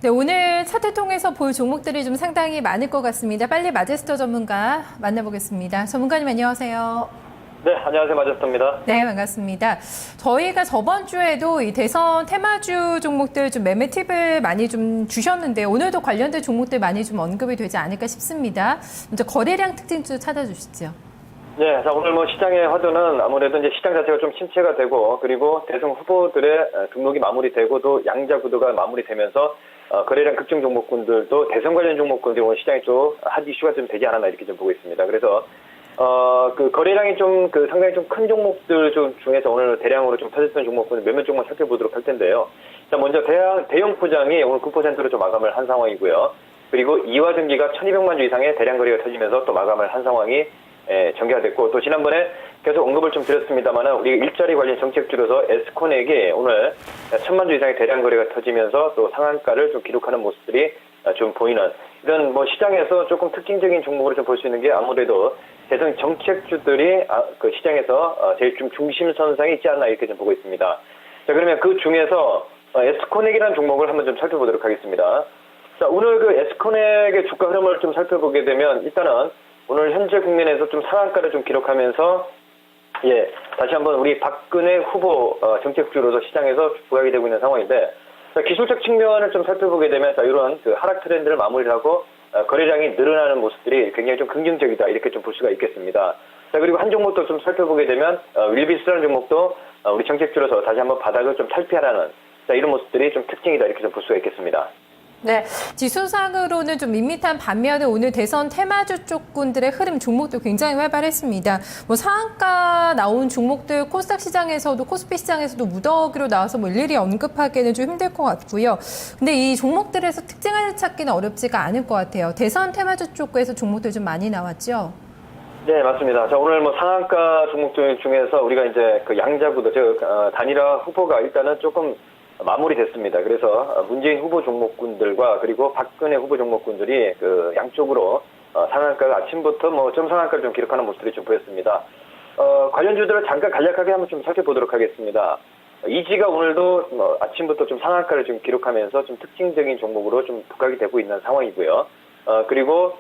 네, 오늘 차트 통해서 볼 종목들이 좀 상당히 많을 것 같습니다. 빨리 마제스터 전문가 만나보겠습니다. 전문가님 안녕하세요. 네, 안녕하세요. 마제스터입니다. 네, 반갑습니다. 저희가 저번 주에도 이 대선 테마주 종목들 좀 매매 팁을 많이 좀 주셨는데 오늘도 관련된 종목들 많이 좀 언급이 되지 않을까 싶습니다. 먼저 거래량 특징 좀 찾아주시죠. 네, 자, 오늘 시장의 화두는 아무래도 이제 시장 자체가 좀 침체가 되고, 그리고 대선 후보들의 등록이 마무리되고, 또 양자 구도가 마무리되면서, 거래량 급증 종목군들도 대선 관련 종목군들이 오늘 시장에 또 핫 이슈가 좀 되지 않았나 이렇게 좀 보고 있습니다. 그래서, 그 거래량이 좀 상당히 좀 큰 종목들 중에서 오늘 대량으로 좀 터졌던 종목군을 몇몇 종목 살펴보도록 할 텐데요. 자, 먼저 대형 포장이 오늘 9%로 좀 마감을 한 상황이고요. 그리고 이화전기가 1200만 주 이상의 대량 거래가 터지면서 또 마감을 한 상황이 전개가 됐고, 또 지난번에 계속 언급을 좀 드렸습니다만은 우리 일자리 관련 정책주로서 에스코넥이 오늘 1000만 주 이상의 대량 거래가 터지면서 또 상한가를 좀 기록하는 모습들이 좀 보이는 이런 시장에서 조금 특징적인 종목으로 좀 볼 수 있는 게 아무래도 대선 정책주들이 그 시장에서 제일 좀 중심선상에 있지 않나 이렇게 좀 보고 있습니다. 자, 그러면 그 중에서 에스코넥이라는 종목을 한번 좀 살펴보도록 하겠습니다. 자, 오늘 그 에스코넥의 주가 흐름을 좀 살펴보게 되면 일단은 오늘 현재 국면에서 좀 상한가를 좀 기록하면서 다시 한번 우리 박근혜 후보 정책주로서 시장에서 부각이 되고 있는 상황인데, 자, 기술적 측면을 좀 살펴보게 되면 자, 이런 그 하락 트렌드를 마무리를 하고 거래량이 늘어나는 모습들이 굉장히 좀 긍정적이다 이렇게 좀 볼 수가 있겠습니다. 자, 그리고 한 종목도 좀 살펴보게 되면 윌비스라는 종목도 우리 정책주로서 다시 한번 바닥을 좀 탈피하라는 이런 모습들이 좀 특징이다 이렇게 좀 볼 수가 있겠습니다. 네, 지수상으로는 좀 밋밋한 반면에 오늘 대선 테마주 쪽군들의 흐름 종목도 굉장히 활발했습니다. 뭐 상한가 나온 종목들 코스닥 시장에서도 코스피 시장에서도 무더기로 나와서 뭐 일일이 언급하기에는 좀 힘들 것 같고요. 근데 이 종목들에서 특징을 찾기는 어렵지가 않을 것 같아요. 대선 테마주 쪽에서 종목들 좀 많이 나왔죠? 네, 맞습니다. 자, 오늘 상한가 종목들 중에서 우리가 이제 그 양자구도, 단일화 후보가 일단은 조금 마무리됐습니다. 그래서 문재인 후보 종목군들과 그리고 박근혜 후보 종목군들이 그 양쪽으로 상한가가 아침부터 점상한가를 좀 기록하는 모습들이 좀 보였습니다. 관련주들을 잠깐 간략하게 한번 좀 살펴보도록 하겠습니다. 이지가 오늘도 아침부터 좀 상한가를 좀 기록하면서 좀 특징적인 종목으로 좀 부각이 되고 있는 상황이고요. 그리고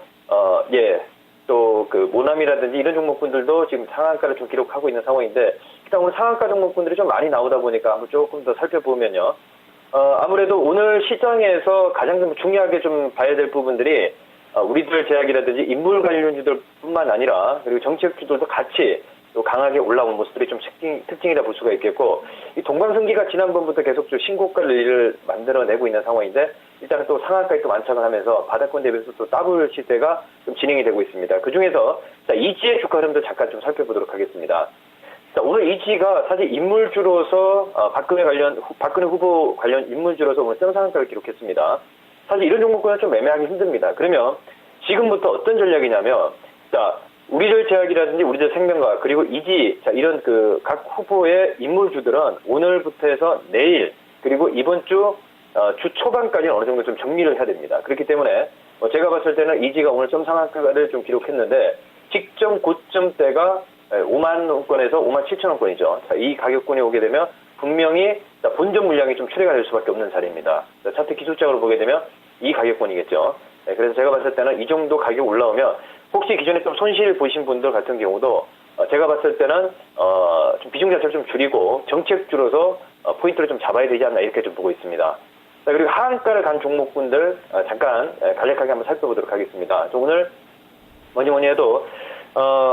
또 그 모남이라든지 이런 종목군들도 지금 상한가를 좀 기록하고 있는 상황인데, 일단 오늘 상한가 종목군들이 좀 많이 나오다 보니까 한번 조금 더 살펴보면요. 아무래도 오늘 시장에서 가장 좀 중요하게 좀 봐야 될 부분들이 우리들 제약이라든지 인물 관련주들뿐만 아니라 그리고 정책주들도 같이 또 강하게 올라온 모습들이 좀 특징이다 볼 수가 있겠고, 이 동방성기가 지난번부터 계속 좀 신고가를 만들어내고 있는 상황인데, 일단은 또 상한가에 또 만착을 하면서 바닥권 대비해서 또 더블 시세가 좀 진행이 되고 있습니다. 그 중에서 이지의 주가 흐름도 잠깐 좀 살펴보도록 하겠습니다. 자, 오늘 이지가 사실 인물주로서 박근혜 후보 관련 인물주로서 오늘 점상한가를 기록했습니다. 사실 이런 종목군은 좀 매매하기 힘듭니다. 그러면 지금부터 어떤 전략이냐면, 자, 우리들 제약이라든지 우리들 생명과 그리고 이지, 자, 이런 그 각 후보의 인물주들은 오늘부터 해서 내일 그리고 이번 주 초반까지는 어느 정도 좀 정리를 해야 됩니다. 그렇기 때문에 제가 봤을 때는 이지가 오늘 점상한가를 좀 기록했는데, 직전 고점대가 5만 원권에서 5만 7천 원권이죠. 자, 이 가격권이 오게 되면 분명히 본전 물량이 좀 출회가 될 수밖에 없는 자리입니다. 자, 차트 기술적으로 보게 되면 이 가격권이겠죠. 네, 그래서 제가 봤을 때는 이 정도 가격 올라오면 혹시 기존에 좀 손실 보신 분들 같은 경우도 제가 봤을 때는 좀 비중 자체를 좀 줄이고 정책주로서 포인트를 좀 잡아야 되지 않나 이렇게 좀 보고 있습니다. 자, 그리고 하한가를 간 종목군들 잠깐 간략하게 한번 살펴보도록 하겠습니다. 오늘 뭐니 해도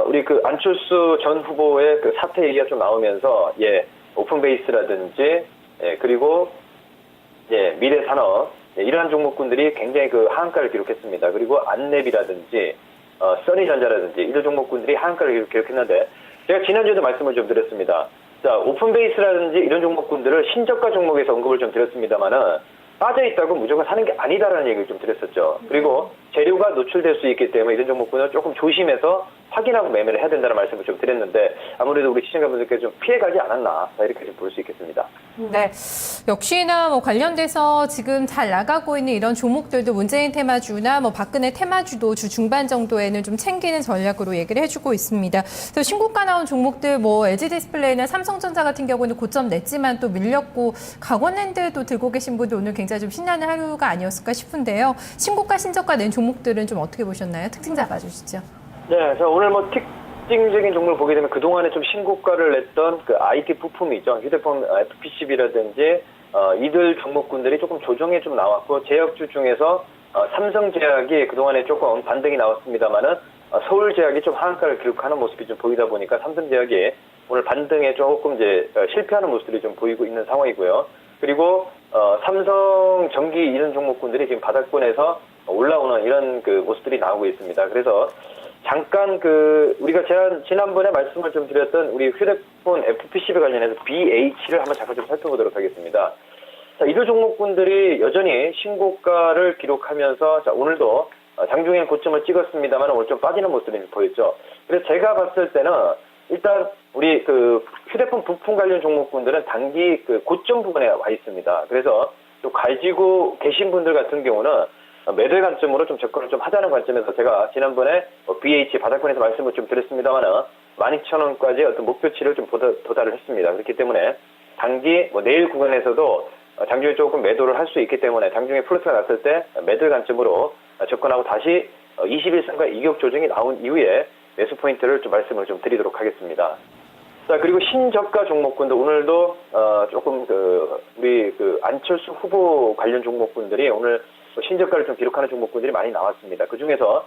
우리 그 안철수 전 후보의 그 사퇴 얘기가 좀 나오면서 오픈베이스라든지 그리고 미래산업 이러한 종목군들이 굉장히 그 하한가를 기록했습니다. 그리고 안랩이라든지 써니전자라든지 이런 종목군들이 하한가를 기록했는데, 제가 지난주에도 말씀을 좀 드렸습니다. 자, 오픈베이스라든지 이런 종목군들을 신저가 종목에서 언급을 좀 드렸습니다만은 빠져있다고 무조건 사는 게 아니다라는 얘기를 좀 드렸었죠. 그리고 재료가 노출될 수 있기 때문에 이런 종목군은 조금 조심해서 확인하고 매매를 해야 된다는 말씀을 좀 드렸는데 아무래도 우리 시청자분들께 좀 피해가지 않았나 이렇게 좀 볼 수 있겠습니다. 네, 역시나 뭐 관련돼서 지금 잘 나가고 있는 이런 종목들도 문재인 테마주나 뭐 박근혜 테마주도 주 중반 정도에는 좀 챙기는 전략으로 얘기를 해주고 있습니다. 그래서 신고가 나온 종목들 뭐 LG 디스플레이나 삼성전자 같은 경우는 고점 냈지만 또 밀렸고 강원랜드도 들고 계신 분들 오늘 굉장히 좀 신나는 하루가 아니었을까 싶은데요. 신고가 신저가 낸 종목들은 좀 어떻게 보셨나요? 특징 잡아주시죠. 네, 자, 오늘 뭐 특징적인 종목을 보게 되면 그동안에 좀 신고가를 냈던 그 IT 부품이죠. 휴대폰 FPCB라든지, 이들 종목군들이 조금 조정에 좀 나왔고, 제약주 중에서, 삼성제약이 그동안에 조금 반등이 나왔습니다만은, 서울제약이 좀 하한가를 기록하는 모습이 좀 보이다 보니까 삼성제약이 오늘 반등에 조금 이제 실패하는 모습들이 좀 보이고 있는 상황이고요. 그리고, 삼성전기 이런 종목군들이 지금 바닥권에서 올라오는 이런 그 모습들이 나오고 있습니다. 그래서, 잠깐 우리가 지난번에 말씀을 좀 드렸던 우리 휴대폰 FPCB 관련해서 BH를 한번 잠깐 좀 살펴보도록 하겠습니다. 자, 이들 종목군들이 여전히 신고가를 기록하면서, 자, 오늘도 장중에 고점을 찍었습니다만 오늘 좀 빠지는 모습이 보였죠. 그래서 제가 봤을 때는 일단 우리 휴대폰 부품 관련 종목군들은 단기 고점 부분에 와 있습니다. 그래서 또 가지고 계신 분들 같은 경우는 매도의 관점으로 좀 접근을 좀 하자는 관점에서 제가 지난번에 BH 바닥권에서 말씀을 좀 드렸습니다만은 12,000원까지 어떤 목표치를 좀 도달을 했습니다. 그렇기 때문에 단기 내일 구간에서도 장중에 조금 매도를 할 수 있기 때문에 장중에 플러스가 났을 때 매도의 관점으로 접근하고 다시 21선과 이격 조정이 나온 이후에 매수 포인트를 좀 말씀을 좀 드리도록 하겠습니다. 자, 그리고 신저가 종목군도 오늘도 조금 우리 안철수 후보 관련 종목군들이 오늘 신저가를 좀 기록하는 종목군들이 많이 나왔습니다. 그 중에서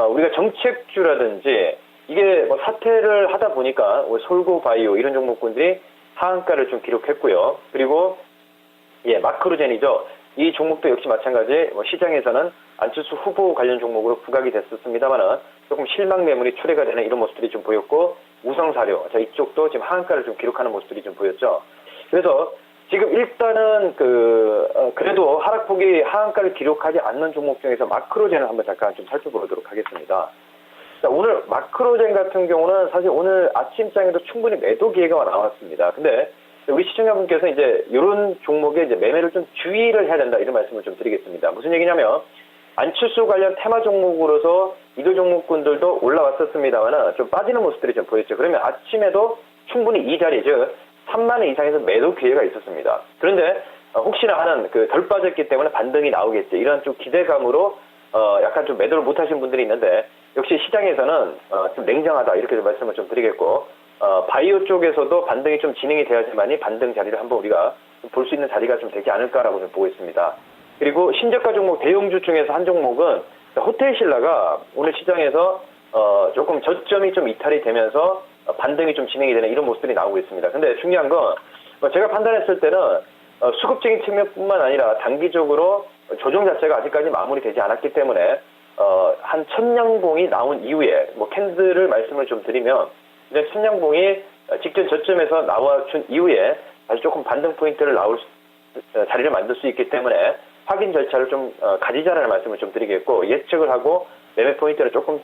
우리가 정책주라든지 이게 사퇴를 하다 보니까 솔고바이오 이런 종목군들이 하한가를 좀 기록했고요. 그리고 마크로젠이죠. 이 종목도 역시 마찬가지 시장에서는 안철수 후보 관련 종목으로 부각이 됐었습니다만은 조금 실망 매물이 출회가 되는 이런 모습들이 좀 보였고 우성사료, 자, 이쪽도 지금 하한가를 좀 기록하는 모습들이 좀 보였죠. 그래서 지금 일단은 그래도 하락폭이 하한가를 기록하지 않는 종목 중에서 마크로젠을 한번 잠깐 좀 살펴보도록 하겠습니다. 자, 오늘 마크로젠 같은 경우는 사실 오늘 아침장에도 충분히 매도 기회가 나왔습니다. 근데 우리 시청자분께서 이제 이런 종목에 이제 매매를 좀 주의를 해야 된다 이런 말씀을 좀 드리겠습니다. 무슨 얘기냐면 안철수 관련 테마 종목으로서 이들 종목군들도 올라왔었습니다만은 좀 빠지는 모습들이 좀 보였죠. 그러면 아침에도 충분히 이 자리 즉 3만 원 이상에서 매도 기회가 있었습니다. 그런데 혹시나 하는 덜 빠졌기 때문에 반등이 나오겠지 이런 좀 기대감으로 약간 좀 매도를 못 하신 분들이 있는데 역시 시장에서는 좀 냉정하다 이렇게 좀 말씀을 좀 드리겠고 바이오 쪽에서도 반등이 좀 진행이 돼야지만이 반등 자리를 한번 우리가 볼 수 있는 자리가 좀 되지 않을까라고 좀 보고 있습니다. 그리고 신저가 종목 대형주 중에서 한 종목은 호텔신라가 오늘 시장에서 조금 저점이 좀 이탈이 되면서 반등이 좀 진행이 되는 이런 모습들이 나오고 있습니다. 근데 중요한 건 제가 판단했을 때는 수급적인 측면뿐만 아니라 단기적으로 조정 자체가 아직까지 마무리되지 않았기 때문에 한 천냥봉이 나온 이후에 캔들을 말씀을 좀 드리면 이제 천냥봉이 직전 저점에서 나와준 이후에 다시 조금 반등 포인트를 자리를 만들 수 있기 때문에 확인 절차를 좀 가지자라는 말씀을 좀 드리겠고 예측을 하고 매매 포인트를 조금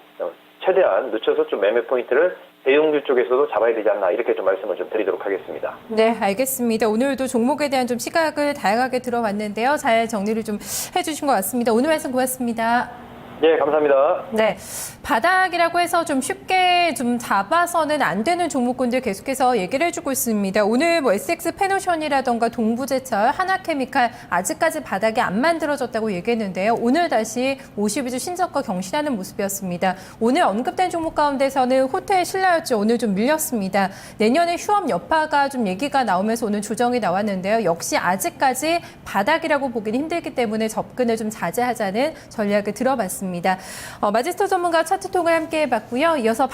최대한 늦춰서 좀 매매 포인트를 대형주 쪽에서도 잡아야 되지 않나 이렇게 좀 말씀을 좀 드리도록 하겠습니다. 네, 알겠습니다. 오늘도 종목에 대한 좀 시각을 다양하게 들어봤는데요. 잘 정리를 좀 해주신 것 같습니다. 오늘 말씀 고맙습니다. 네, 감사합니다. 네, 바닥이라고 해서 좀 쉽게 좀 잡아서는 안 되는 종목군들 계속해서 얘기를 해주고 있습니다. 오늘 SX 페노션이라던가 동부제철, 하나케미칼 아직까지 바닥이 안 만들어졌다고 얘기했는데요. 오늘 다시 52주 신저가 경신하는 모습이었습니다. 오늘 언급된 종목 가운데서는 호텔 신라였죠. 오늘 좀 밀렸습니다. 내년에 휴업 여파가 좀 얘기가 나오면서 오늘 조정이 나왔는데요. 역시 아직까지 바닥이라고 보기는 힘들기 때문에 접근을 좀 자제하자는 전략을 들어봤습니다. 마지스터 전문가 차트 통을 함께 해봤고요. 이어서